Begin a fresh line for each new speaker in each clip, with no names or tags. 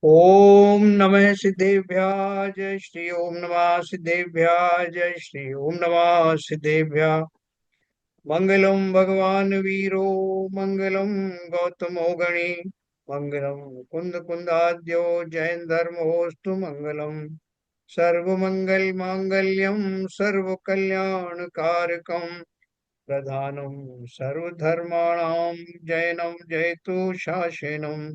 ओम नमः सिद्धेभ्यः जय श्री ओम नमः सिद्धेभ्यः जय श्री ओम नमः सिद्धेभ्यः। मंगलम भगवान वीरो मंगलम गौतमो गणी मंगलम कुंद कुंदाद्यो जैन धर्मोस्तु मंगलम। सर्वमंगल मांगल्यम सर्व कल्याण कारकम प्रधानम सर्वधर्माणां जैनम जयतु शासनम।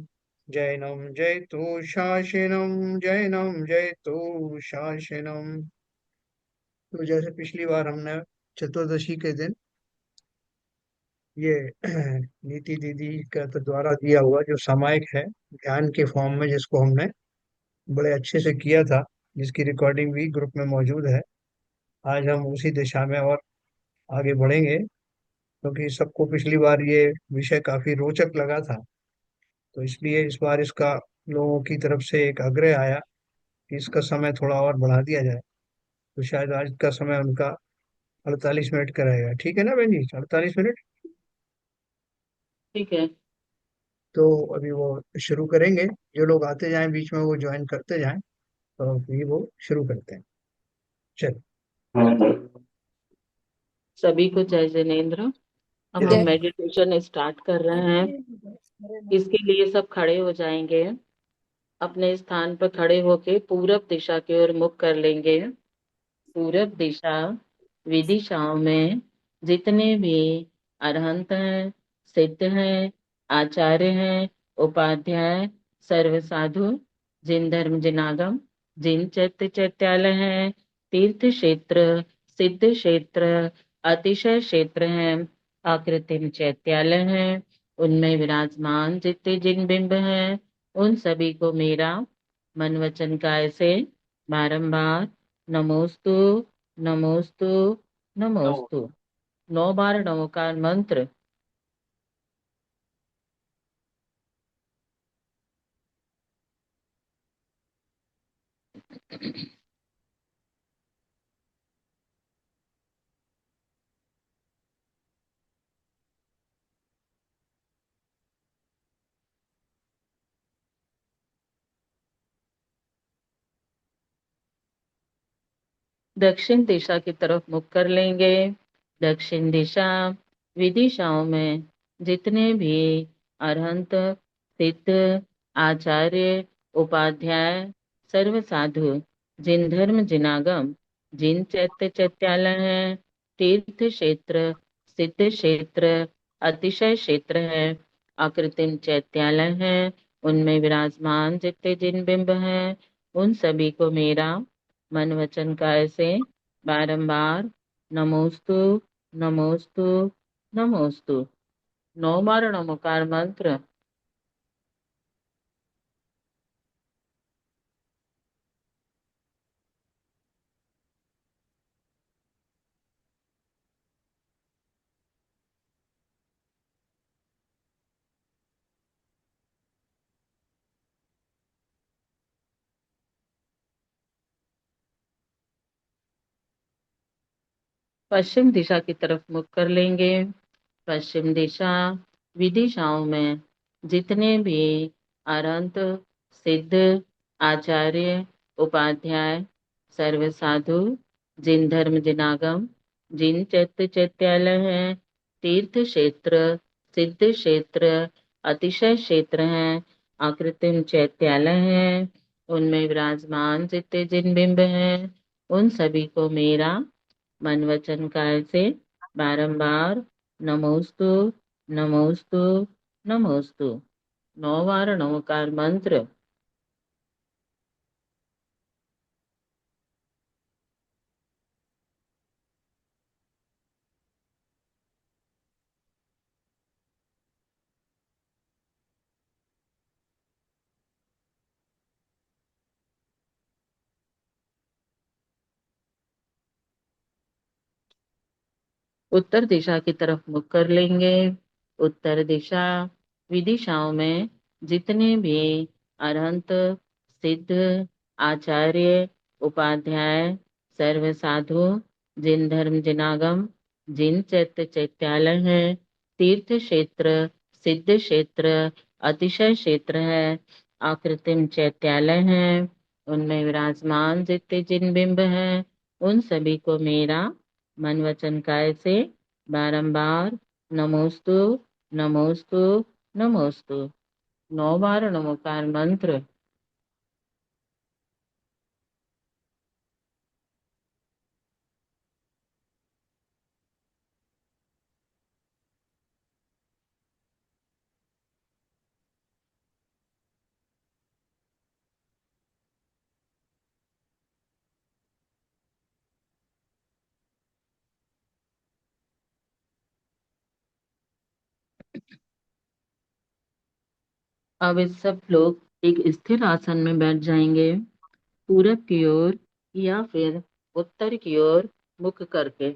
जैनम जयतु शासनम जैनम जयतु शासनम। तो जैसे पिछली बार हमने चतुर्दशी के दिन ये नीति दीदी का तो द्वारा दिया हुआ जो सामायिक है ध्यान के फॉर्म में, जिसको हमने बड़े अच्छे से किया था, जिसकी रिकॉर्डिंग भी ग्रुप में मौजूद है। आज हम उसी दिशा में और आगे बढ़ेंगे, क्योंकि सबको पिछली बार ये विषय काफी रोचक लगा था। तो इसलिए इस बार इसका लोगों की तरफ से एक आग्रह आया कि इसका समय थोड़ा और बढ़ा दिया जाए। तो शायद आज का समय उनका 48 मिनट का रहेगा। ठीक है ना बहन जी, 48 मिनट।
ठीक है।
तो अभी वो शुरू करेंगे। जो लोग आते जाएं बीच में वो ज्वाइन करते जाएं। तो अभी वो शुरू करते हैं। चल।
सभी को जय जिनेन्द्र। अब हम
जय।
मेडिटेशन स्टार्ट कर रहे हैं। इसके लिए सब खड़े हो जाएंगे। अपने स्थान पर खड़े होके पूरब दिशा की ओर मुख कर लेंगे। पूरब दिशा विदिशाओं में जितने भी अरहंत हैं, सिद्ध हैं, आचार्य हैं, उपाध्याय, सर्व साधु, जिन धर्म जिनागम, जिन चैत्य चैत्यालय हैं, तीर्थ क्षेत्र, सिद्ध क्षेत्र, अतिशय क्षेत्र हैं, आकृतिम चैत्यालय हैं, उनमें विराजमान जितने जिन बिंब हैं, उन सभी को मेरा मन वचन काय से बारंबार नमोस्तु, नमोस्तु, नमोस्तु 9 बार नमोकार मंत्र। दक्षिण दिशा की तरफ मुख कर लेंगे। दक्षिण दिशा विदिशाओं में जितने भी अरहंत, सिद्ध, आचार्य, उपाध्याय, सर्व साधु, जिन धर्म जिनागम, जिन चैत्य चैत्यालय हैं, तीर्थ क्षेत्र, सिद्ध क्षेत्र, अतिशय क्षेत्र है, आकृतिम चैत्यालय है, उनमें विराजमान जितने जिन बिंब हैं, उन सभी को मेरा मन वचन काय से बारंबार नमोस्तु, नमोस्तु, नमोस्तु 9 बार नमोकार मंत्र। पश्चिम दिशा की तरफ मुख कर लेंगे। पश्चिम दिशा विदिशाओं में जितने भी अरंत, सिद्ध, आचार्य, उपाध्याय, सर्व साधु, जिन धर्म जिनागम, जिन चैत्य चैत्यालय हैं, तीर्थ क्षेत्र, सिद्ध क्षेत्र, अतिशय क्षेत्र हैं, आकृतिम चैत्यालय हैं, उनमें विराजमान जितने जिन बिंब हैं, उन सभी को मेरा मन वचन काय से बारंबार नमोस्तु, नमोस्तु, नमोस्तु 9 बार नमोकार मंत्र। उत्तर दिशा की तरफ मुख कर लेंगे। उत्तर दिशा विदिशाओं में जितने भी अरहंत, सिद्ध, आचार्य, उपाध्याय, सर्व साधु, जिन धर्म जिनागम, जिन चैत्य चैत्यालय हैं, तीर्थ क्षेत्र, सिद्ध क्षेत्र, अतिशय क्षेत्र है, आकृतिम चैत्यालय हैं, उनमें विराजमान जितने जिन बिंब हैं, उन सभी को मेरा मन वचन काय से बारंबार नमोस्तु, नमोस्तु, नमोस्तु 9 बार नमोकार मंत्र। अब इस सब लोग एक स्थिर आसन में बैठ जाएंगे, पूरब की ओर या फिर उत्तर की ओर मुख करके।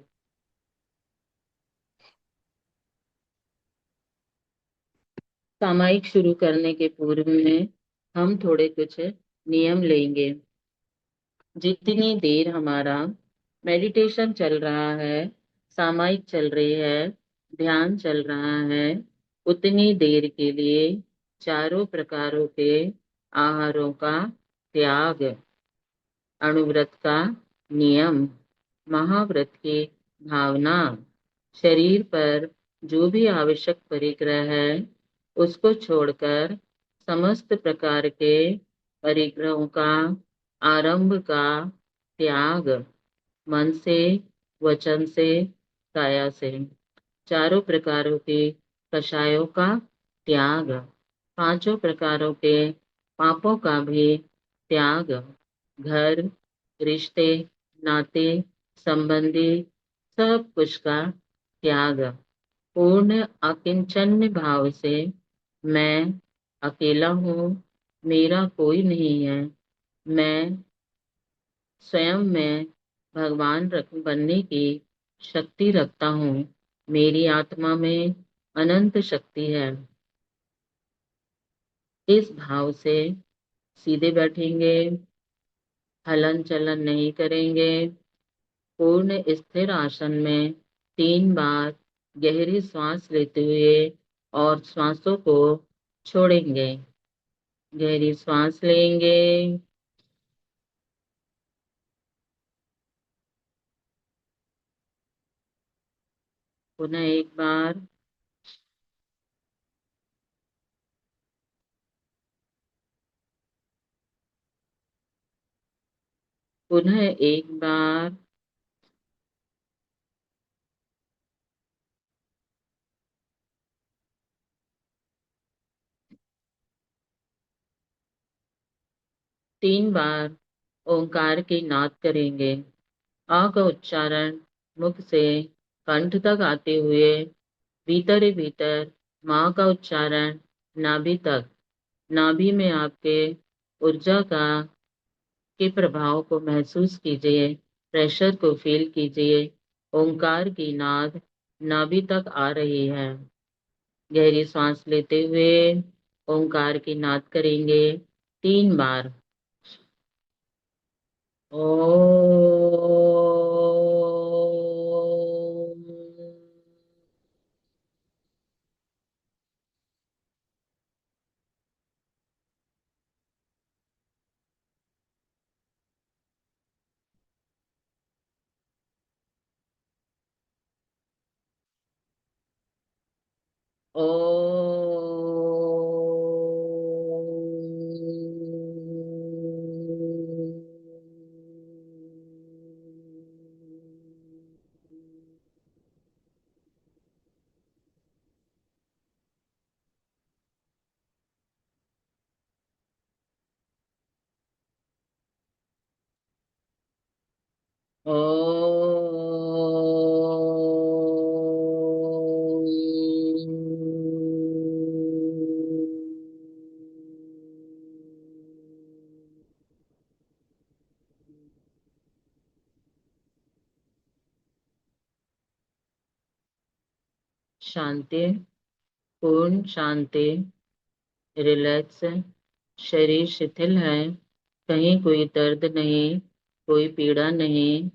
सामायिक शुरू करने के पूर्व में हम थोड़े कुछ नियम लेंगे। जितनी देर हमारा मेडिटेशन चल रहा है, सामायिक चल रही है, ध्यान चल रहा है, उतनी देर के लिए चारों प्रकारों के आहारों का त्याग, अणुव्रत का नियम, महाव्रत की भावना, शरीर पर जो भी आवश्यक परिग्रह है उसको छोड़कर समस्त प्रकार के परिग्रहों का, आरंभ का त्याग, मन से, वचन से, काया से, चारों प्रकारों के कषायों का त्याग, पांचों प्रकारों के पापों का भी त्याग, घर, रिश्ते, नाते, संबंधी, सब कुछ का त्याग, पूर्ण अकिंचन्य भाव से मैं अकेला हूँ, मेरा कोई नहीं है, मैं स्वयं में भगवान बनने की शक्ति रखता हूँ, मेरी आत्मा में अनंत शक्ति है। इस भाव से सीधे बैठेंगे, हलन चलन नहीं करेंगे, पूर्ण स्थिर आसन में 3 बार गहरी सांस लेते हुए और श्वासों को छोड़ेंगे। गहरी सांस लेंगे, पुनः एक बार, पुनः एक बार, तीन बार ओंकार की नाद करेंगे। आ का उच्चारण मुख से कंठ तक आते हुए भीतर ही भीतर माँ का उच्चारण नाभि तक, नाभि में आपके ऊर्जा का के प्रभाव को महसूस कीजिए, प्रेशर को फील कीजिए। ओंकार की नाद नाभि तक आ रही है। गहरी सांस लेते हुए ओंकार की नाद करेंगे 3 बार। ओम। शांति, पूर्ण शांति, रिलैक्स, शरीर शिथिल है, कहीं कोई दर्द नहीं, कोई पीड़ा नहीं,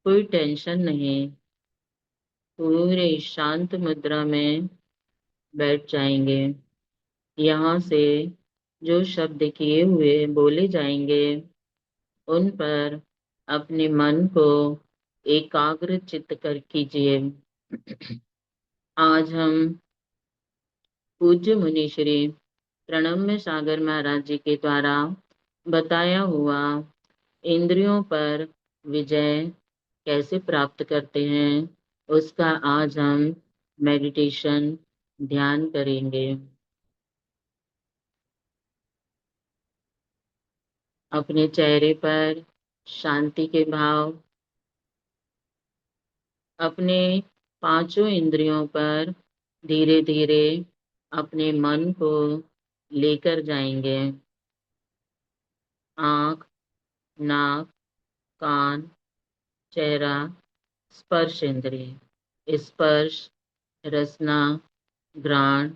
कोई टेंशन नहीं, पूरे शांत मुद्रा में बैठ जाएंगे। यहाँ से जो शब्द किए हुए बोले जाएंगे उन पर अपने मन को एकाग्र चित्त कर कीजिए। आज हम पूज्य मुनि श्री प्रणम्य सागर महाराज जी के द्वारा बताया हुआ इंद्रियों पर विजय कैसे प्राप्त करते हैं उसका आज हम मेडिटेशन ध्यान करेंगे। अपने चेहरे पर शांति के भाव, अपने पांचों इंद्रियों पर धीरे धीरे अपने मन को लेकर जाएंगे। आंख, नाक, कान, चेहरा, स्पर्श इंद्रिय, स्पर्श, रसना, घ्राण,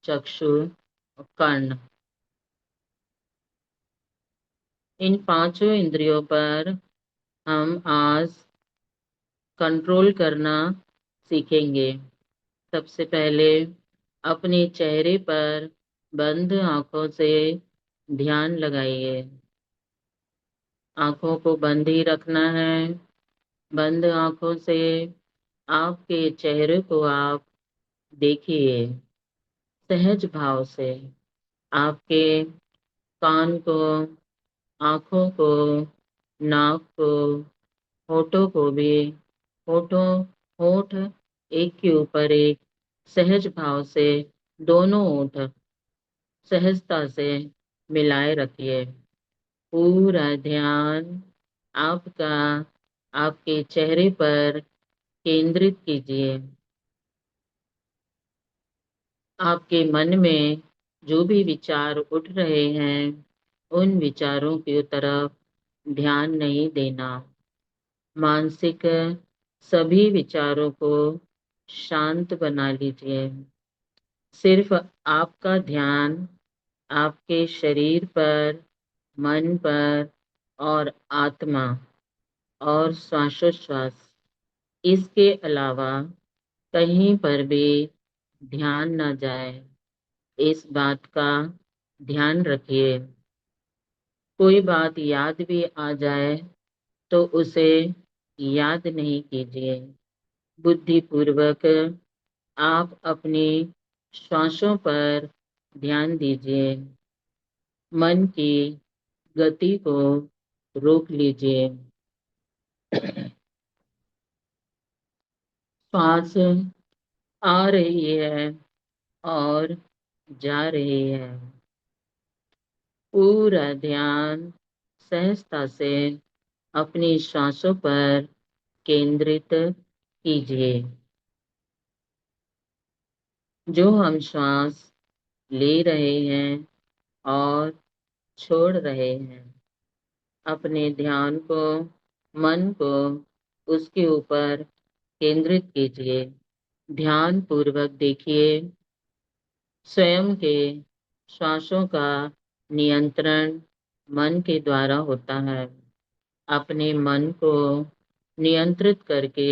चक्षु और कर्ण, इन पांचों इंद्रियों पर हम आज कंट्रोल करना सीखेंगे। सबसे पहले अपने चेहरे पर बंद आंखों से ध्यान लगाइए। आंखों को बंद ही रखना है। बंद आंखों से आपके चेहरे को आप देखिए सहज भाव से। आपके कान को, आंखों को, नाक को, होठों को भी, होठों होठ एक के ऊपर एक सहज भाव से दोनों होठ सहजता से मिलाए रखिए। पूरा ध्यान आपका आपके चेहरे पर केंद्रित कीजिए। आपके मन में जो भी विचार उठ रहे हैं उन विचारों की तरफ ध्यान नहीं देना। मानसिक सभी विचारों को शांत बना लीजिए। सिर्फ आपका ध्यान आपके शरीर पर, मन पर और आत्मा और श्वासोच्छ्वास, इसके अलावा कहीं पर भी ध्यान न जाए, इस बात का ध्यान रखिए। कोई बात याद भी आ जाए तो उसे याद नहीं कीजिए। बुद्धिपूर्वक आप अपनी श्वासों पर ध्यान दीजिए। मन की गति को रोक लीजिए। श्वास आ रही है और जा रही है। पूरा ध्यान सहजता से अपनी श्वासों पर केंद्रित कीजिए। जो हम श्वास ले रहे हैं और छोड़ रहे हैं, अपने ध्यान को, मन को उसके ऊपर केंद्रित कीजिए। ध्यान पूर्वक देखिए स्वयं के श्वासों का नियंत्रण मन के द्वारा होता है। अपने मन को नियंत्रित करके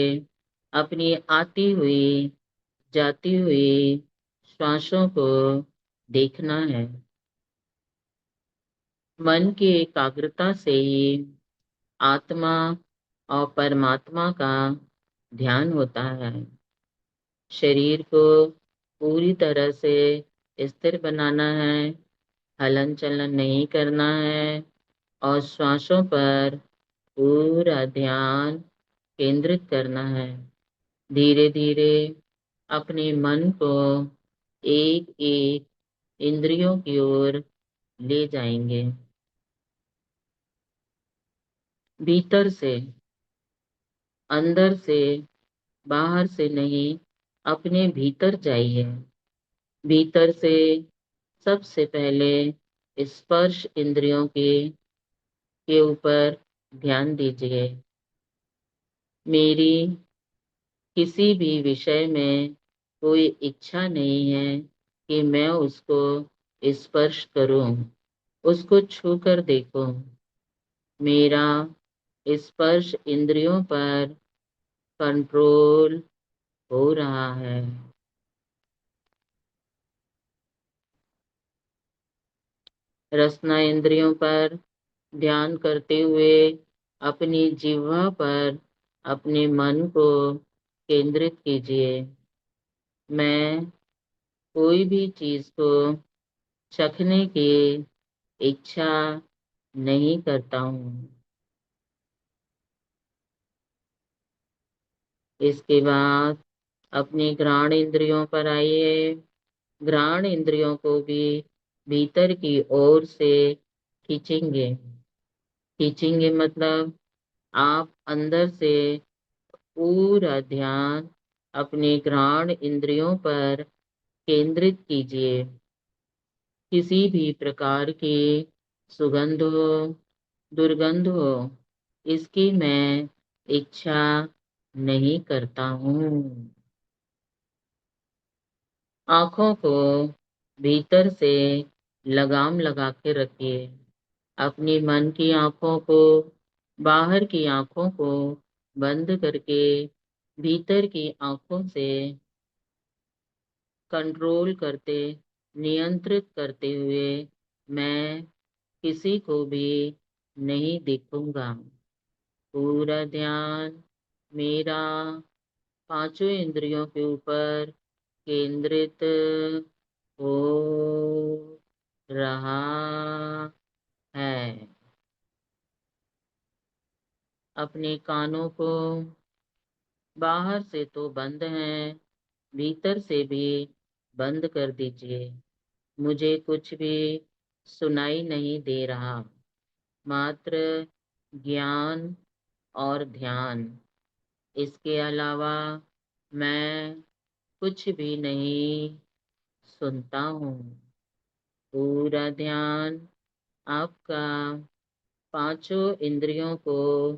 अपनी आती हुई, जाती हुई श्वासों को देखना है। मन की एकाग्रता से ही आत्मा और परमात्मा का ध्यान होता है। शरीर को पूरी तरह से स्थिर बनाना है, हलन चलन नहीं करना है और श्वासों पर पूरा ध्यान केंद्रित करना है। धीरे धीरे अपने मन को एक एक इंद्रियों की ओर ले जाएंगे। भीतर से, अंदर से, बाहर से नहीं, अपने भीतर जाइए। भीतर से सबसे पहले स्पर्श इंद्रियों के ऊपर ध्यान दीजिए। मेरी किसी भी विषय में कोई इच्छा नहीं है कि मैं उसको स्पर्श करूं, उसको छू कर देखूं। मेरा स्पर्श इंद्रियों पर कंट्रोल हो रहा है। रसना इंद्रियों पर ध्यान करते हुए अपनी जिह्वा पर अपने मन को केंद्रित कीजिए। मैं कोई भी चीज को चखने की इच्छा नहीं करता हूँ। इसके बाद अपनी घ्राण इंद्रियों पर आइए। घ्राण इंद्रियों को भी भीतर की ओर से खींचेंगे। खींचेंगे मतलब आप अंदर से पूरा ध्यान अपने घ्राण इंद्रियों पर केंद्रित कीजिए। किसी भी प्रकार की सुगंध हो, दुर्गंध हो, इसकी मैं इच्छा नहीं करता हूँ। आंखों को भीतर से लगाम लगा के रखिए। अपनी मन की आंखों को, बाहर की आंखों को बंद करके भीतर की आंखों से कंट्रोल करते, नियंत्रित करते हुए मैं किसी को भी नहीं देखूंगा। पूरा ध्यान मेरा पांचों इंद्रियों के ऊपर केंद्रित हो रहा है। अपने कानों को बाहर से तो बंद हैं, भीतर से भी बंद कर दीजिए। मुझे कुछ भी सुनाई नहीं दे रहा, मात्र ज्ञान और ध्यान। इसके अलावा मैं कुछ भी नहीं सुनता हूँ। पूरा ध्यान आपका पांचों इंद्रियों को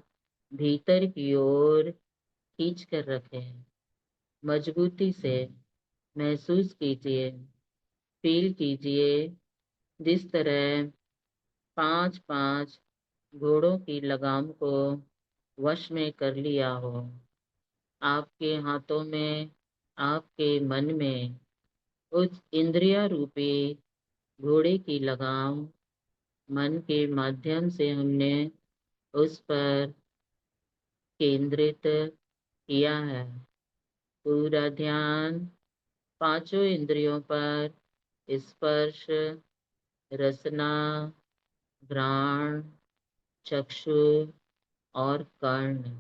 भीतर की ओर खींच कर रखें। मजबूती से महसूस कीजिए, फील कीजिए, जिस तरह 5-5 घोड़ों की लगाम को वश में कर लिया हो। आपके हाथों में, आपके मन में उस इंद्रिया रूपी घोड़े की लगाम मन के माध्यम से हमने उस पर केंद्रित किया है। पूरा ध्यान पांचों इंद्रियों पर स्पर्श, रसना, घ्राण, चक्षु और कर्ण,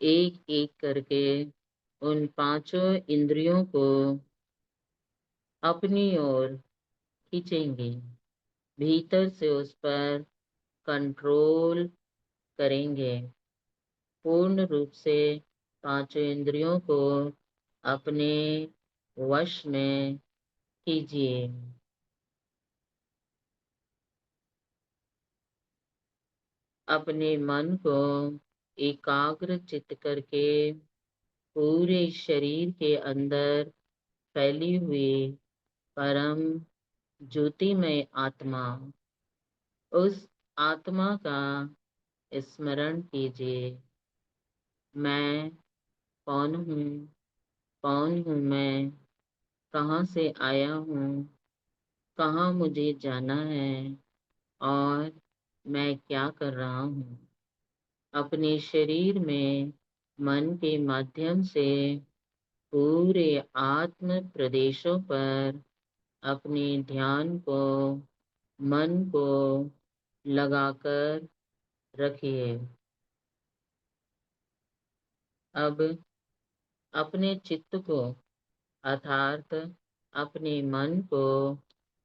एक एक करके उन पांचों इंद्रियों को अपनी ओर खींचेंगे। भीतर से उस पर कंट्रोल करेंगे। पूर्ण रूप से पांचों इंद्रियों को अपने वश में कीजिए। अपने मन को एकाग्र चित्त करके पूरे शरीर के अंदर फैली हुई परम ज्योतिमय आत्मा, उस आत्मा का स्मरण कीजिए। मैं कौन हूँ? कौन हूँ मैं? कहाँ से आया हूँ? कहाँ मुझे जाना है? और मैं क्या कर रहा हूँ? अपने शरीर में मन के माध्यम से पूरे आत्म प्रदेशों पर अपने ध्यान को, मन को लगाकर रखिए। अब अपने चित्त को अर्थात अपने मन को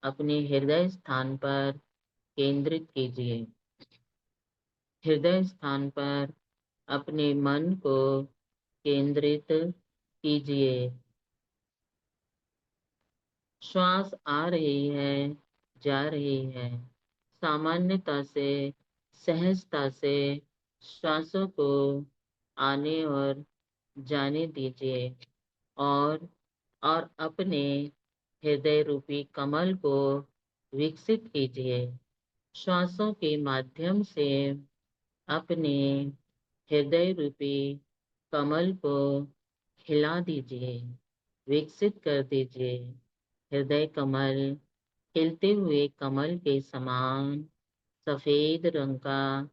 अपने हृदय स्थान पर केंद्रित कीजिए। हृदय स्थान पर अपने मन को केंद्रित कीजिए। श्वास आ रही है, जा रही है। सामान्यता से, सहजता से श्वासों को आने और जाने दीजिए और अपने हृदय रूपी कमल को विकसित कीजिए। श्वासों के माध्यम से अपने हृदय रूपी कमल को खिला दीजिए, विकसित कर दीजिए। हृदय कमल खिलते हुए कमल के समान सफेद रंग का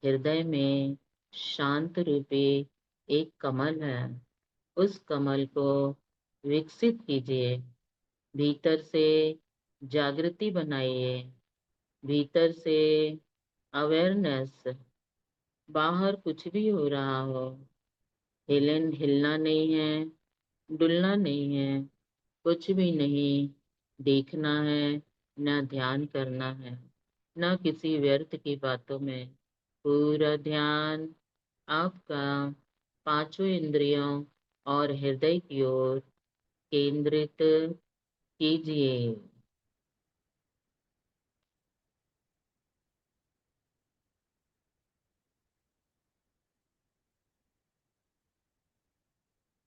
हृदय में शांत रूपी एक कमल है। उस कमल को विकसित कीजिए, भीतर से जागृति बनाइए, भीतर से अवेयरनेस। बाहर कुछ भी हो रहा हो, हिलना नहीं है, डुलना नहीं है, कुछ भी नहीं देखना है, न ध्यान करना है, न किसी व्यर्थ की बातों में। पूरा ध्यान आपका पांचों इंद्रियों और हृदय की ओर केंद्रित कीजिए।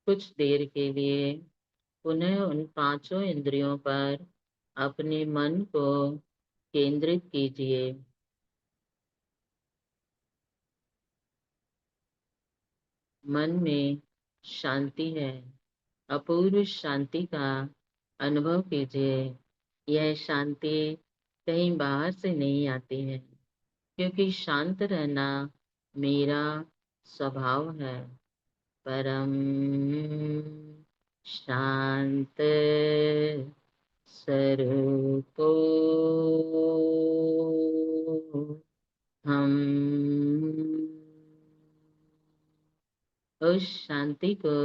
कुछ देर के लिए पुनः उन पांचों इंद्रियों पर अपने मन को केंद्रित कीजिए। मन में शांति है, अपूर्व शांति का अनुभव कीजिए। यह शांति कहीं बाहर से नहीं आती है, क्योंकि शांत रहना मेरा स्वभाव है। परम शांत स्वरूपो हम। उस शांति को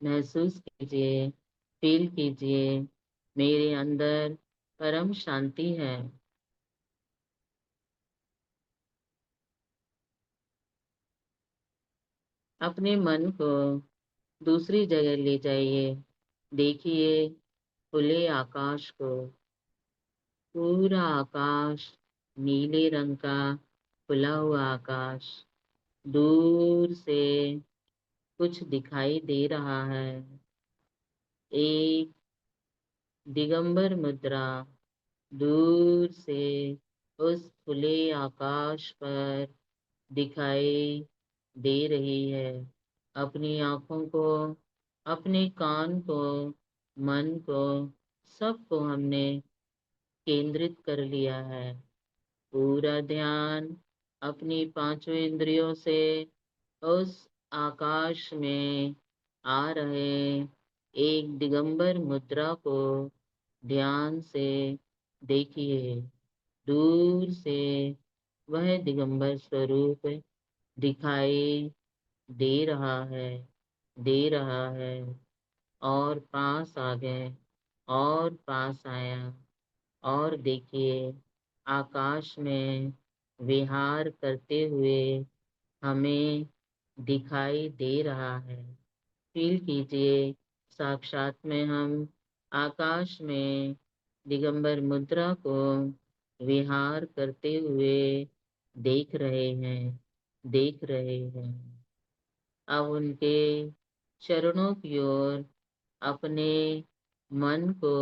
महसूस कीजिए, फील कीजिए। मेरे अंदर परम शांति है। अपने मन को दूसरी जगह ले जाइए। देखिए खुले आकाश को, पूरा आकाश नीले रंग का खुला हुआ आकाश। दूर से कुछ दिखाई दे रहा है। एक दिगंबर मुद्रा दूर से उस खुले आकाश पर दिखाई दे रही है। अपनी आंखों को, अपने कान को, मन को, सबको हमने केंद्रित कर लिया है। पूरा ध्यान अपनी पांचों इंद्रियों से उस आकाश में आ रहे एक दिगंबर मुद्रा को ध्यान से देखिए। दूर से वह दिगंबर स्वरूप दिखाई दे रहा है, दे रहा है। और पास आ गए, और पास आया। और देखिए आकाश में विहार करते हुए हमें दिखाई दे रहा है। फील कीजिए, साक्षात में हम आकाश में दिगंबर मुद्रा को विहार करते हुए देख रहे हैं, देख रहे हैं। अब उनके चरणों की ओर अपने मन को,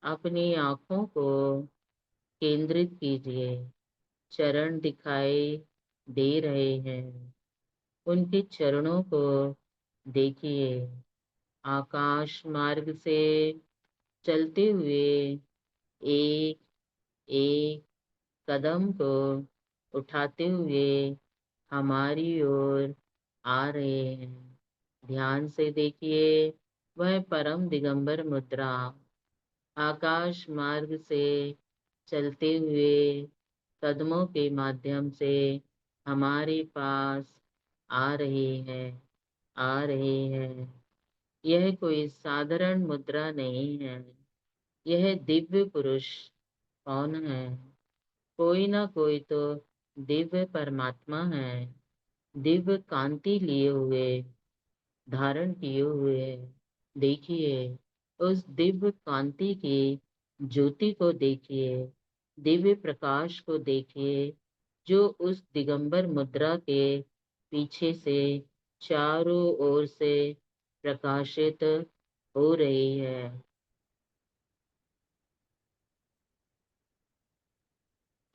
अपनी आंखों को केंद्रित कीजिए। चरण दिखाई दे रहे हैं, उनके चरणों को देखिए। आकाश मार्ग से चलते हुए एक एक कदम को उठाते हुए हमारी ओर आ रहे हैं। ध्यान से देखिए, वह परम दिगंबर मुद्रा आकाश मार्ग से चलते हुए कदमों के माध्यम से हमारे पास आ रही है, आ रही है। यह कोई साधारण मुद्रा नहीं है। यह दिव्य पुरुष कौन है? कोई ना कोई तो दिव्य परमात्मा है, दिव्य कांति लिए हुए, धारण किए हुए। देखिए उस दिव्य कांति की ज्योति को देखिए, दिव्य प्रकाश को देखिए, जो उस दिगंबर मुद्रा के पीछे से चारों ओर से प्रकाशित हो रही है।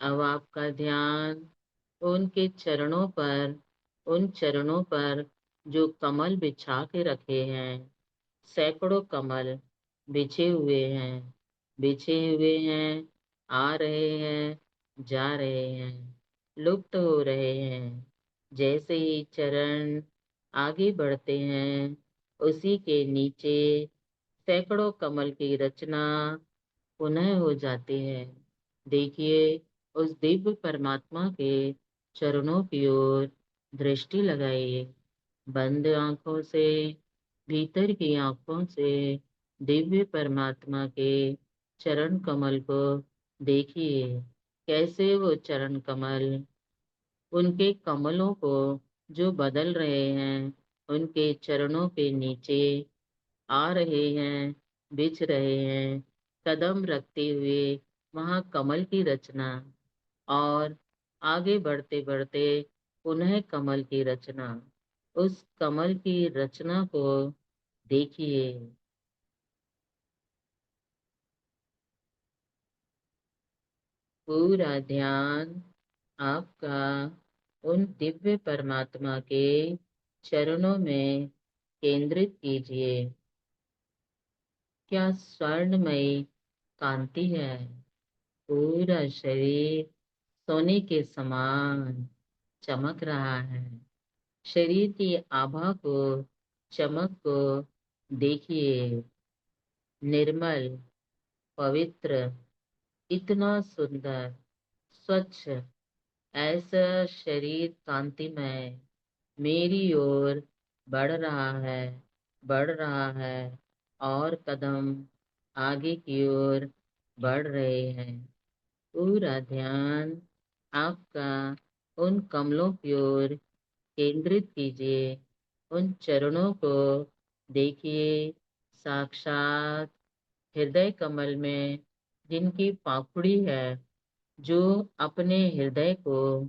अब आपका ध्यान उनके चरणों पर, उन चरणों पर जो कमल बिछा के रखे हैं, सैकड़ों कमल बिछे हुए हैं। बिछे हुए हैं, आ रहे हैं, जा रहे हैं, लुप्त हो रहे हैं। जैसे ही चरण आगे बढ़ते हैं, उसी के नीचे सैकड़ों कमल की रचना पुनः हो जाती है। देखिए, उस दिव्य परमात्मा के चरणों की ओर दृष्टि लगाइए। बंद आंखों से, भीतर की आंखों से दिव्य परमात्मा के चरण कमल को देखिए। कैसे वो चरण कमल उनके कमलों को जो बदल रहे हैं, उनके चरणों के नीचे आ रहे हैं, बिछ रहे हैं, कदम रखते हुए वहां कमल की रचना, और आगे बढ़ते बढ़ते पुनः कमल की रचना। उस कमल की रचना को देखिए। पूरा ध्यान आपका उन दिव्य परमात्मा के चरणों में केंद्रित कीजिए। क्या स्वर्णमयी कांति है। पूरा शरीर सोने के समान चमक रहा है। शरीर की आभा को, चमक को देखिए। निर्मल, पवित्र, इतना सुंदर, स्वच्छ, ऐसा शरीर कांतिमय मेरी ओर बढ़ रहा है, बढ़ रहा है, और कदम आगे की ओर बढ़ रहे हैं। पूरा ध्यान आपका उन कमलों की ओर केंद्रित कीजिए। उन चरणों को देखिए। साक्षात हृदय कमल में जिनकी पापड़ी है, जो अपने हृदय को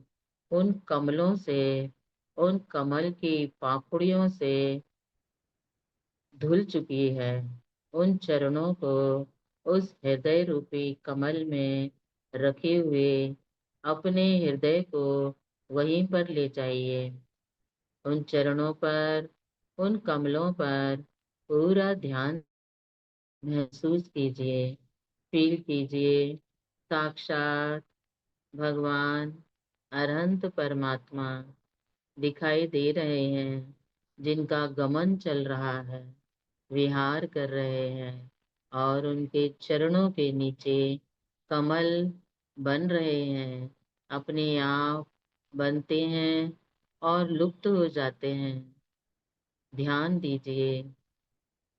उन कमलों से, उन कमल की पापड़ियों से धुल चुकी है, उन चरणों को उस हृदय रूपी कमल में रखे हुए अपने हृदय को वहीं पर ले जाइए। उन चरणों पर, उन कमलों पर पूरा ध्यान महसूस कीजिए, फील कीजिए। साक्षात भगवान अनंत परमात्मा दिखाई दे रहे हैं, जिनका गमन चल रहा है, विहार कर रहे हैं, और उनके चरणों के नीचे कमल बन रहे हैं, अपने आप बनते हैं और लुप्त हो जाते हैं। ध्यान दीजिए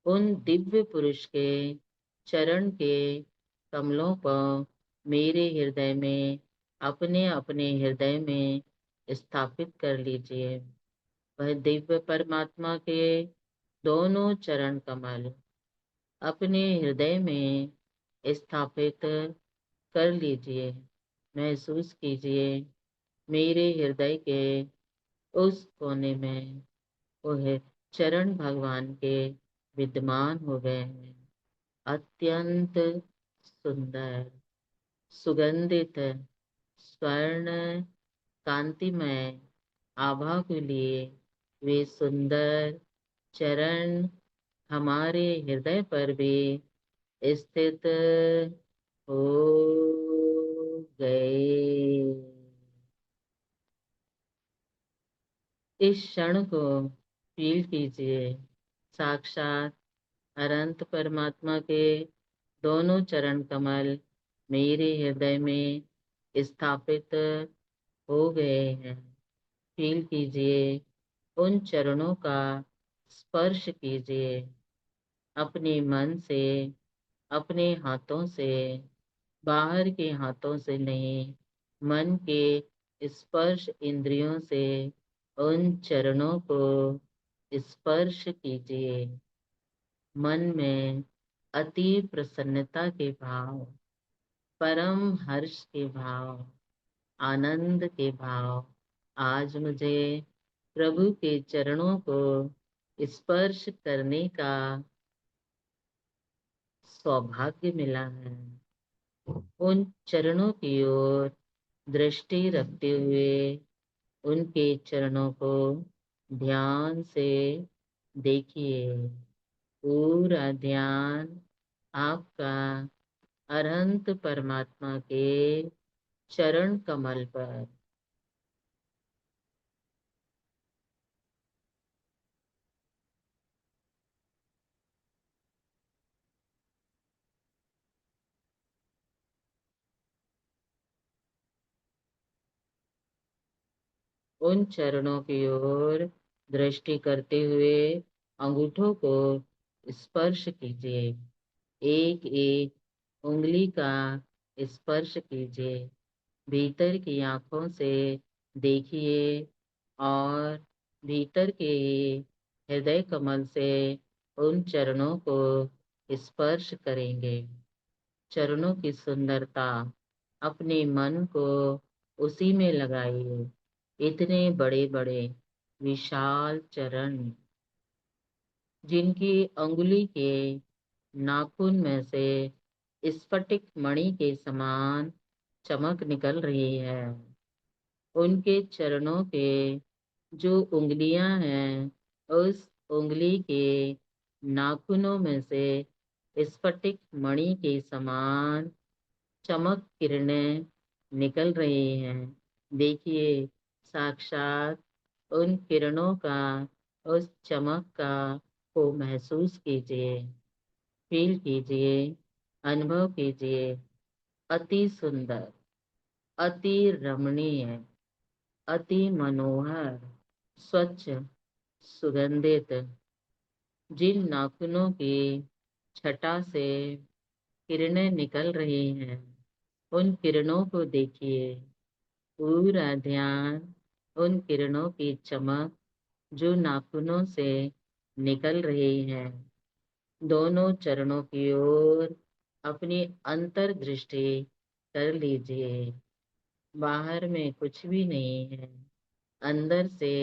उन दिव्य पुरुष के चरण के कमलों को मेरे हृदय में, अपने अपने हृदय में स्थापित कर लीजिए। वह दिव्य परमात्मा के दोनों चरण कमल अपने हृदय में स्थापित कर लीजिए। महसूस कीजिए मेरे हृदय के उस कोने में वह चरण भगवान के विद्यमान हो गए हैं। अत्यंत सुंदर, सुगंधित, स्वर्ण कांतिमय आभा के लिए वे सुंदर चरण हमारे हृदय पर भी स्थित हो गए। इस क्षण को फील कीजिए। साक्षात अनंत परमात्मा के दोनों चरण कमल मेरे हृदय में स्थापित हो गए हैं। फील कीजिए, उन चरणों का स्पर्श कीजिए अपने मन से, अपने हाथों से, बाहर के हाथों से नहीं, मन के स्पर्श इंद्रियों से उन चरणों को स्पर्श कीजिए। मन में अति प्रसन्नता के भाव, परम हर्ष के भाव, आनंद के भाव। आज मुझे प्रभु के चरणों को स्पर्श करने का सौभाग्य मिला है। उन चरणों की ओर दृष्टि रखते हुए उनके चरणों को ध्यान से देखिए। पूरा ध्यान आपका अनंत परमात्मा के चरण कमल पर। उन चरणों की ओर दृष्टि करते हुए अंगूठों को स्पर्श कीजिए। एक एक उंगली का स्पर्श कीजिए। भीतर की आंखों से देखिए और भीतर के हृदय कमल से उन चरणों को स्पर्श करेंगे। चरणों की सुंदरता, अपने मन को उसी में लगाइए। इतने बड़े बड़े विशाल चरण, जिनकी अंगुली के नाखून में से स्फटिक मणि के समान चमक निकल रही है। उनके चरणों के जो उंगलियां हैं, उस उंगली के नाखूनों में से स्फटिक मणि के समान चमक किरणें निकल रही हैं। देखिए, साक्षात उन किरणों का, उस चमक का को महसूस कीजिए, फील कीजिए, अनुभव कीजिए। अति सुंदर, अति रमणीय, अति मनोहर, स्वच्छ, सुगंधित। जिन नाखूनों की छटा से किरणें निकल रही हैं, उन किरणों को देखिए। पूरा ध्यान उन किरणों की चमक जो नाखूनों से निकल रही है। दोनों चरणों की ओर अपनी अंतर्दृष्टि कर लीजिए। बाहर में कुछ भी नहीं है। अंदर से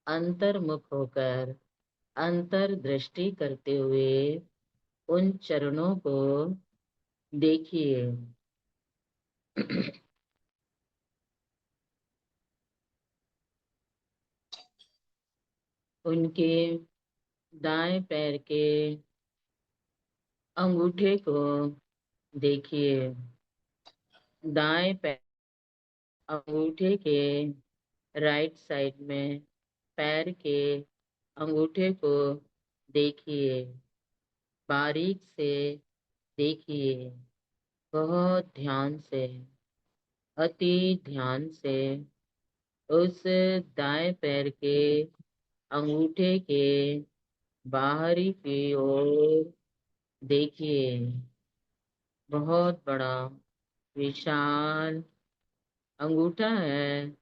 अंतर्मुख होकर अंतर्दृष्टि करते हुए उन चरणों को देखिए। उनके दाएं पैर के अंगूठे को देखिए। दाएं पैर अंगूठे के राइट साइड में पैर के अंगूठे को देखिए। बारीक से देखिए, बहुत ध्यान से, अति ध्यान से उस दाएं पैर के अंगूठे के बाहरी की ओर देखिए। बहुत बड़ा विशाल अंगूठा है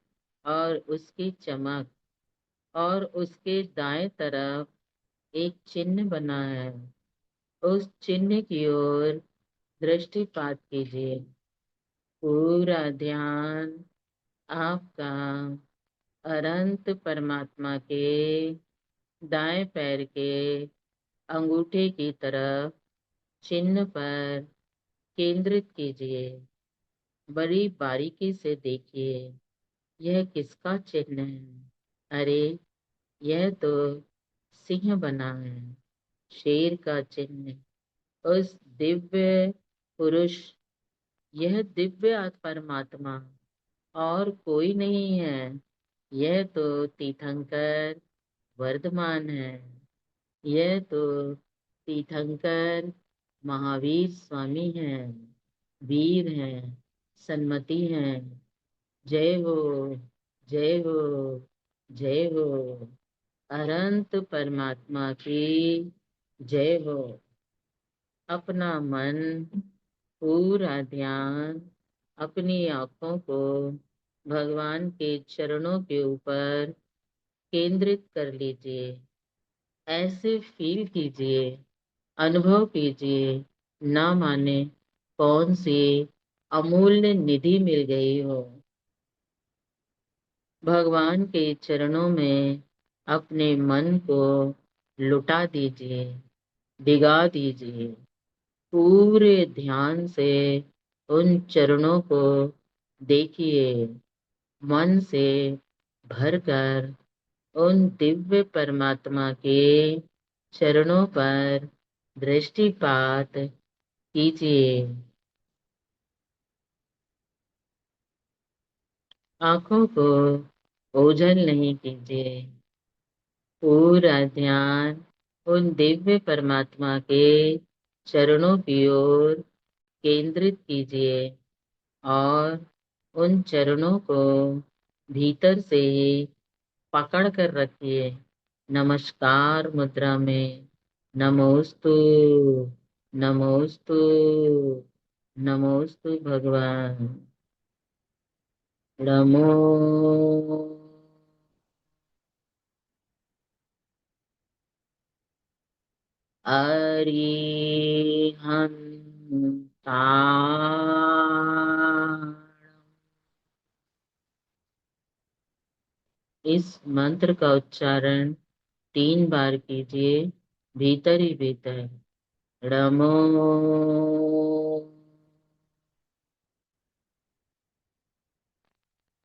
और उसकी चमक, और उसके दाएं तरफ एक चिन्ह बना है। उस चिन्ह की ओर दृष्टिपात कीजिए। पूरा ध्यान आपका अनंत परमात्मा के दाएं पैर के अंगूठे की तरफ चिन्ह पर केंद्रित कीजिए। बड़ी बारीकी से देखिए, यह किसका चिन्ह है? अरे, यह तो सिंह बना है, शेर का चिन्ह। उस दिव्य पुरुष, यह दिव्य परमात्मा और कोई नहीं है। यह तो तीर्थंकर वर्धमान है। यह तो तीर्थंकर महावीर स्वामी हैं, वीर हैं, सन्मति हैं। जय हो, जय हो, जय हो। अनंत परमात्मा की जय हो। अपना मन, पूरा ध्यान अपनी आंखों को भगवान के चरणों के ऊपर केंद्रित कर लीजिए। ऐसे फील कीजिए, अनुभव कीजिए, ना माने कौन सी अमूल्य निधि मिल गई हो। भगवान के चरणों में अपने मन को लुटा दीजिए, डिगा दीजिए। पूरे ध्यान से उन चरणों को देखिए। मन से भरकर उन दिव्य परमात्मा के चरणों पर दृष्टिपात कीजिए। आंखों को ओझल नहीं कीजिए। पूरा ध्यान उन दिव्य परमात्मा के चरणों की ओर केंद्रित कीजिए और उन चरणों को भीतर से ही पकड़ कर रखिए। नमस्कार मुद्रा में नमोस्तु, नमोस्तु, नमोस्तु भगवान। नमो अरिहंताणम्। इस मंत्र का उच्चारण 3 बार कीजिए, भीतर ही भीतर। नमो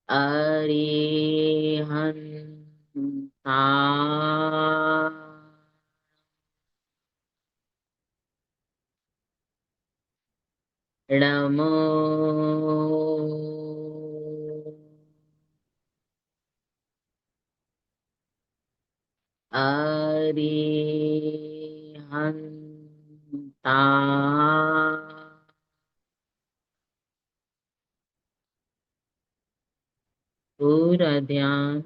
अरिहंताणम्। नमो अरिहंताणम्। पूरा ध्यान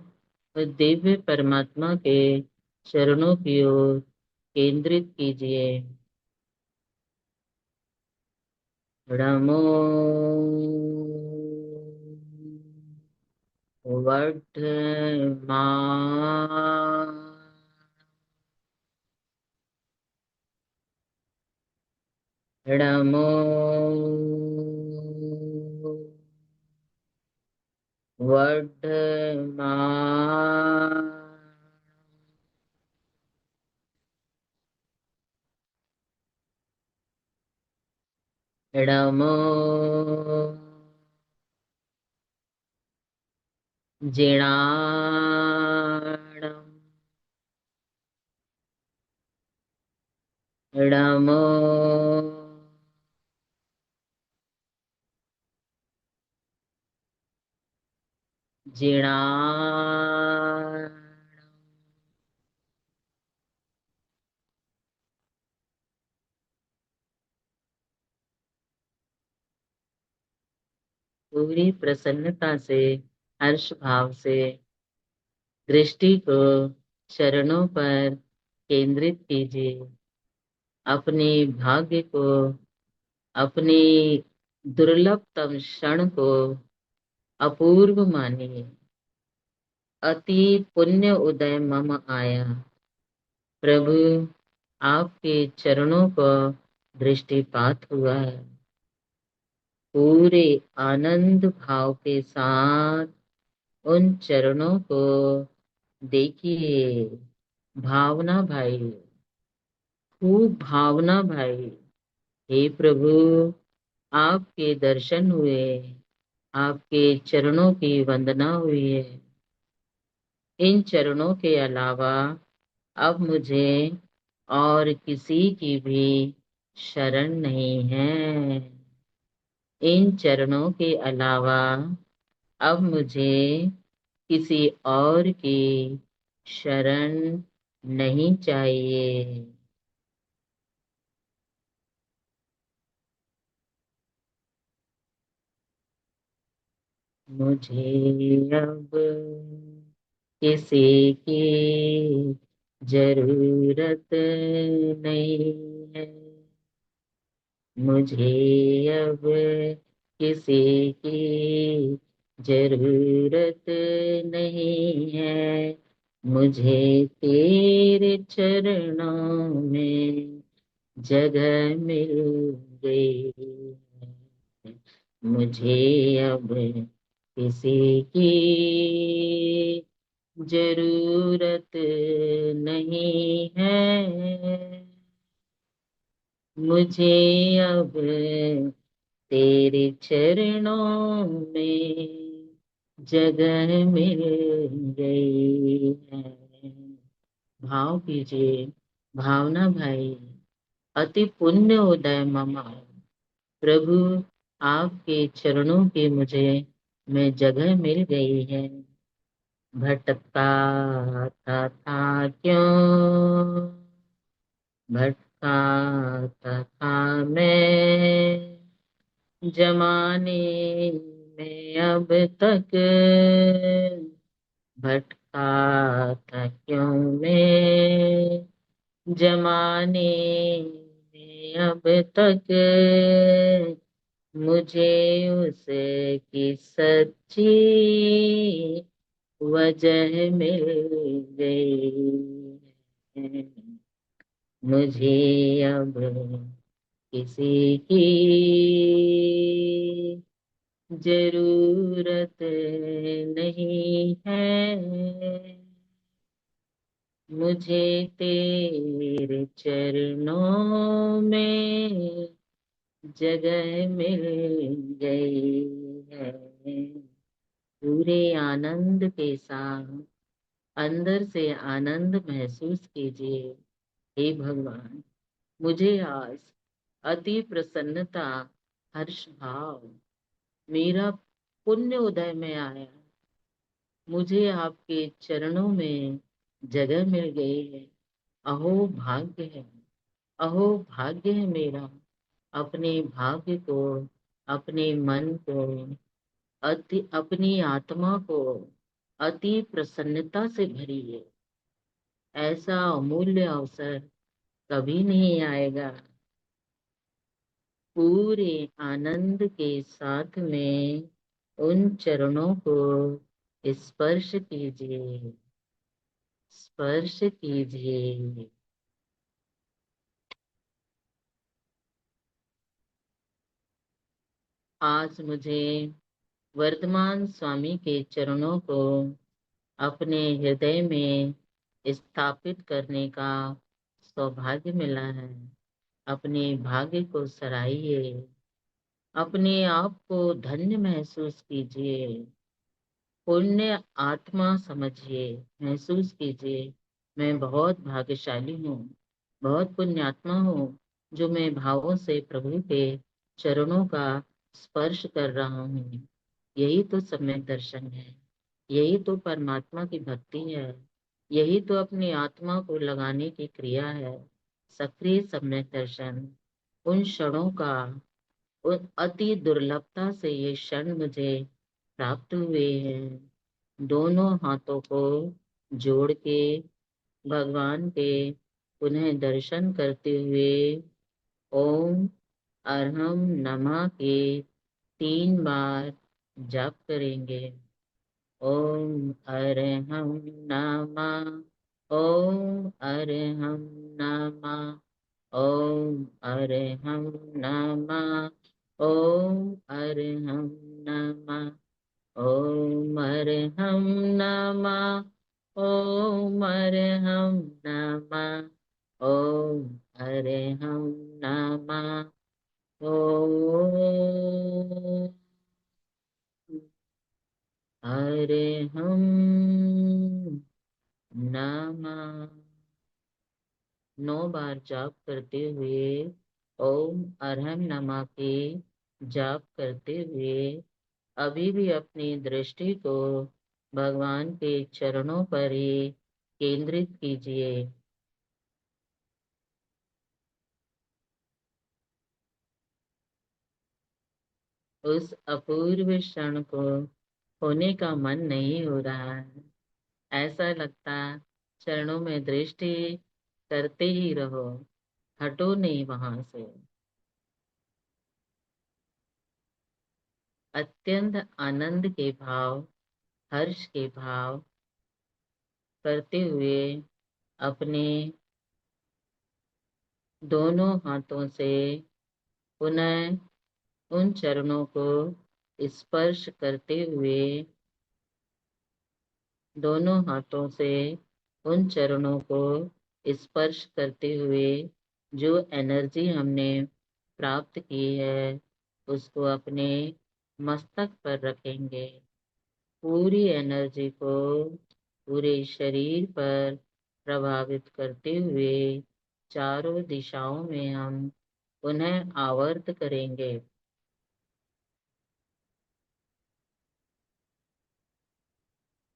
उस दिव्य परमात्मा के चरणों की ओर केंद्रित कीजिए। नमो वर्धमान। नमो वर्धमान। नमो जिणाणम्। नमो जिणाणम्। पूरी प्रसन्नता से, हर्ष भाव से दृष्टि को चरणों पर केंद्रित कीजिए। अपने भाग्य को, अपने दुर्लभतम क्षण को अपूर्व मानिए। अति पुण्य उदय मम आया। प्रभु, आपके चरणों को दृष्टिपात हुआ है। पूरे आनंद भाव के साथ उन चरणों को देखिए। भावना भाई, खूब भावना भाई। हे प्रभु, आपके दर्शन हुए, आपके चरणों की वंदना हुई है। इन चरणों के अलावा अब मुझे और किसी की भी शरण नहीं है। इन चरणों के अलावा अब मुझे किसी और की शरण नहीं चाहिए। मुझे अब किसी की जरूरत नहीं है। मुझे अब किसी की जरूरत नहीं है। मुझे तेरे चरणों में जगह मिल गई है। मुझे अब किसी की जरूरत नहीं है। मुझे अब तेरे चरणों में जगह मिल गई है। भाव कीजिए, भावना भाई। अति पुण्य उदय ममा। प्रभु, आपके चरणों की मुझे में जगह मिल गई है। भटका था क्यों, भटका था मैं जमाने में अब तक, भटका था क्यों मैं जमाने में अब तक, मुझे उसकी सच्ची वजह मिल गई है। मुझे अब किसी की जरूरत नहीं है, मुझे तेरे चरणों में जगह मिल गई है। पूरे आनंद के साथ अंदर से आनंद महसूस कीजिए। हे भगवान, मुझे आज अति प्रसन्नता, हर्ष भाव, मेरा पुण्य उदय में आया। मुझे आपके चरणों में जगह मिल गई है। अहो भाग्य है, अहो भाग्य है मेरा। अपने भाग्य को, अपने मन को, अपनी आत्मा को अति प्रसन्नता से भरिए। ऐसा अमूल्य अवसर कभी नहीं आएगा। पूरे आनंद के साथ में उन चरणों को स्पर्श कीजिए, स्पर्श कीजिए। आज मुझे वर्तमान स्वामी के चरणों को अपने हृदय में स्थापित करने का सौभाग्य मिला है। अपने भाग्य को सराहिए, अपने आप को धन्य महसूस कीजिए, पुण्य आत्मा समझिए, महसूस कीजिए। मैं बहुत भाग्यशाली हूँ, बहुत पुण्यात्मा हूँ, जो मैं भावों से प्रभु के चरणों का स्पर्श कर रहा हूँ। यही तो सम्यक दर्शन है, यही तो परमात्मा की भक्ति है, यही तो अपनी आत्मा को लगाने की क्रिया है। सक्रिय सम्यक दर्शन, उन क्षणों का, उन अति दुर्लभता से ये क्षण मुझे प्राप्त हुए हैं। दोनों हाथों को जोड़ के भगवान के पुनः दर्शन करते हुए ओम अरहम नमः के 3 बार जाप करेंगे। ओम अरहम नमः, ओम अरहम नमः, ओम अरहम नमः, ओम अरहम नमः, ओम अरहम नमः, ओम अरहम नमः, ओम अरहम नमः, ओम अरहम नमः। 9 बार जाप करते हुए ओम अरहम नमः के जाप करते हुए अभी भी अपनी दृष्टि को भगवान के चरणों पर ही केंद्रित कीजिए। उस अपूर्व क्षण को होने का मन नहीं हो रहा है। ऐसा लगता चरणों में दृष्टि करते ही रहो, हटो नहीं वहां से। अत्यंत आनंद के भाव, हर्ष के भाव करते हुए अपने दोनों हाथों से पुनः उन चरणों को स्पर्श करते हुए, दोनों हाथों से उन चरणों को स्पर्श करते हुए जो एनर्जी हमने प्राप्त की है उसको अपने मस्तक पर रखेंगे। पूरी एनर्जी को पूरे शरीर पर प्रभावित करते हुए चारों दिशाओं में हम पुनः आवर्त करेंगे।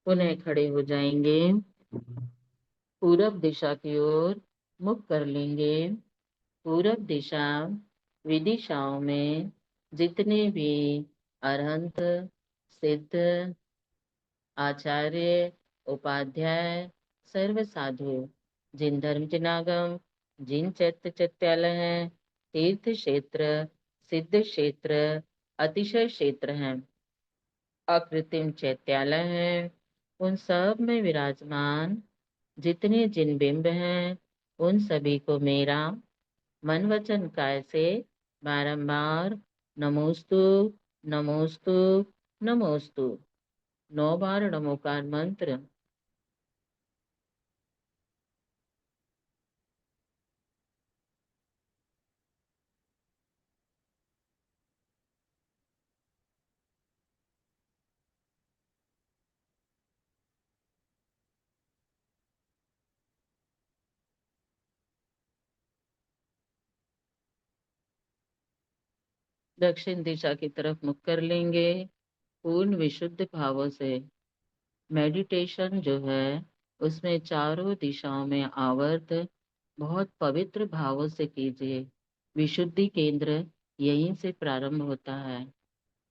पुनः खड़े हो जाएंगे, पूरब दिशा की ओर मुख कर लेंगे। पूरब दिशा विदिशाओं में जितने भी अरहंत, सिद्ध, आचार्य, उपाध्याय, सर्व साधु, जिन धर्म जिनागम, जिन चैत्य चैत्यालय हैं, तीर्थ क्षेत्र, सिद्ध क्षेत्र, अतिशय क्षेत्र हैं, अकृत्रिम चैत्यालय हैं, उन सब में विराजमान जितने जिन बिंब हैं, उन सभी को मेरा मन वचन काय से बारंबार नमोस्तु, नमोस्तु, नमोस्तु 9 बार नमोकार मंत्र। दक्षिण दिशा की तरफ मुख कर लेंगे, पूर्ण विशुद्ध भावों से। मेडिटेशन जो है उसमें चारों दिशाओं में आवर्त बहुत पवित्र भावों से कीजिए। विशुद्धि केंद्र यहीं से प्रारंभ होता है।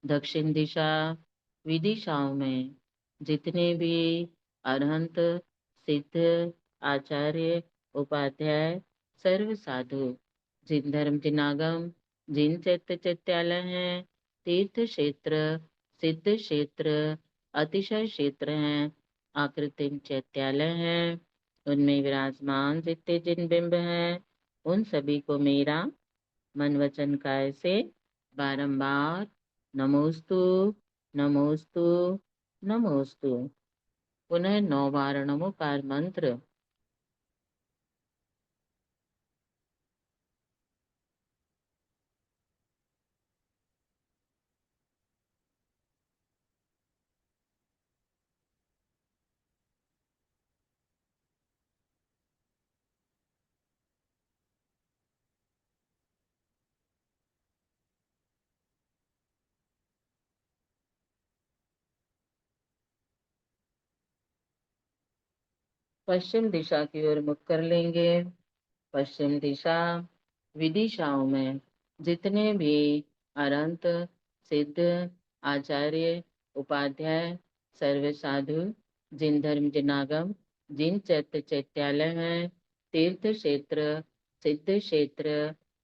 दक्षिण दिशा विदिशाओं में जितने भी अरहंत, सिद्ध, आचार्य, उपाध्याय, सर्व साधु, जिन धर्म जिनागम, जिन चैत्य चैत्यालय हैं, तीर्थ क्षेत्र, सिद्ध क्षेत्र, अतिशय क्षेत्र हैं, आकृतिम चैत्यालय हैं, उनमें विराजमान जितने जिन बिंब हैं, उन सभी को मेरा मन वचन काय से बारंबार नमोस्तु, नमोस्तु, नमोस्तु पुनः 9 बार नमोकार मंत्र। पश्चिम दिशा की ओर मुख कर लेंगे। पश्चिम दिशा विदिशाओं में जितने भी अनंत, सिद्ध, आचार्य, उपाध्याय, सर्व साधु, जिन धर्म जिनागम, जिन चैत्य चैत्यालय हैं, तीर्थ क्षेत्र, सिद्ध क्षेत्र,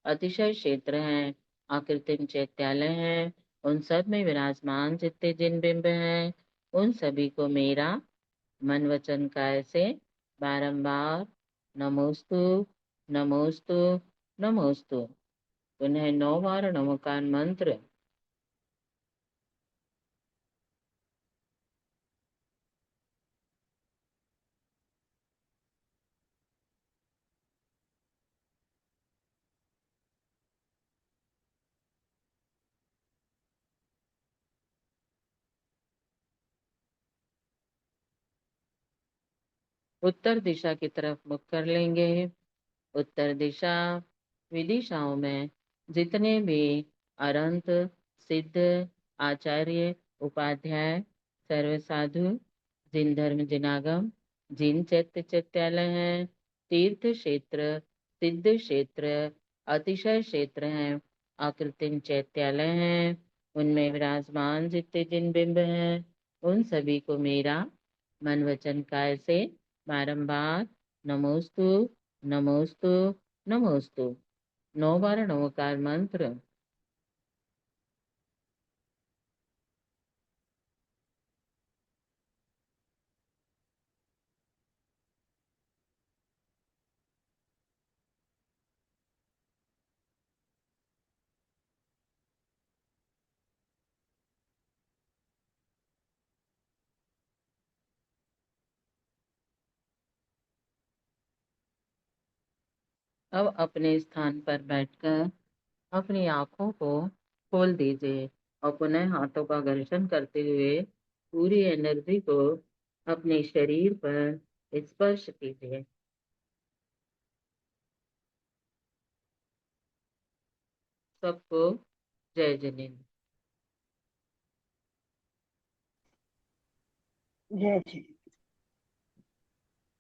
अतिशय क्षेत्र हैं, आकृतिम चैत्यालय हैं, उन सब में विराजमान जितने जिन बिंब हैं, उन सभी को मेरा मन वचन काय से बारंबार नमोस्तु, नमोस्तु, नमोस्तु पुनः 9 बार नमोकार मंत्र। उत्तर दिशा की तरफ मुख कर लेंगे। उत्तर दिशा विदिशाओं में जितने भी अनंत, सिद्ध, आचार्य, उपाध्याय, सर्व साधु, जिन धर्म जिनागम, जिन चैत्य चैत्यालय हैं, तीर्थ क्षेत्र, सिद्ध क्षेत्र, अतिशय क्षेत्र हैं, आकृतिम चैत्यालय हैं, उनमें विराजमान जितने जिन बिंब हैं, उन सभी को मेरा मन वचन काय से बारंबार नमोस्तु, नमोस्तु, नमोस्तु 9 बार नमोकार मंत्र। अब अपने स्थान पर बैठकर अपनी आंखों को खोल दीजिए और पुनः हाथों का घर्षण करते हुए पूरी एनर्जी को अपने शरीर पर स्पर्श कीजिए। सबको जय जिनेन्द्र।
जय श्री